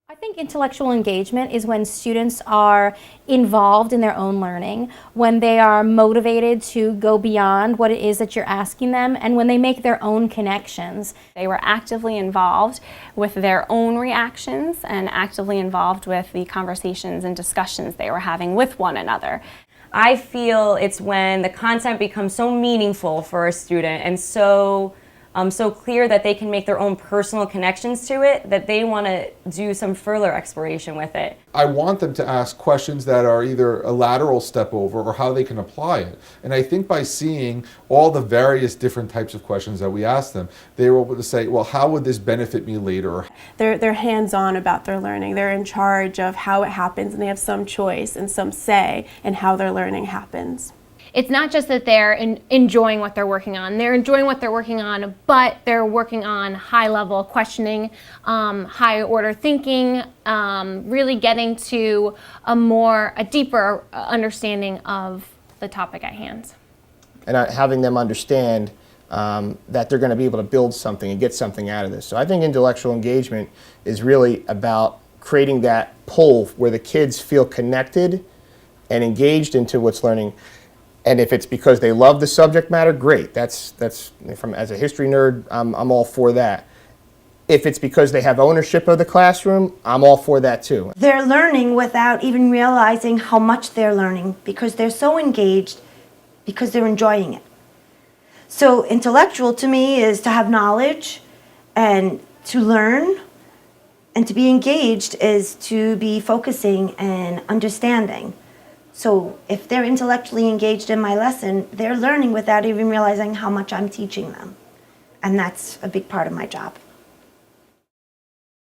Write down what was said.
I think intellectual engagement is when students are involved in their own learning, when they are motivated to go beyond what it is that you're asking them, and when they make their own connections. They were actively involved with their own reactions and actively involved with the conversations and discussions they were having with one another. I feel it's when the content becomes so meaningful for a student and so clear that they can make their own personal connections to it, that they want to do some further exploration with it. I want them to ask questions that are either a lateral step over or how they can apply it. And I think by seeing all the various different types of questions that we ask them, they were able to say, well, how would this benefit me later? They're hands-on about their learning. They're in charge of how it happens, and they have some choice and some say in how their learning happens. It's not just that they're enjoying what they're working on. They're enjoying what they're working on, but they're working on high-level questioning, high-order thinking, really getting to a deeper understanding of the topic at hand. And having them understand that they're going to be able to build something and get something out of this. So I think intellectual engagement is really about creating that pull where the kids feel connected and engaged into what's learning. And if it's because they love the subject matter, great. That's from as a history nerd, I'm all for that. If it's because they have ownership of the classroom, I'm all for that too. They're learning without even realizing how much they're learning because they're so engaged, because they're enjoying it. So intellectual to me is to have knowledge and to learn, and to be engaged is to be focusing and understanding. So if they're intellectually engaged in my lesson, they're learning without even realizing how much I'm teaching them. And that's a big part of my job.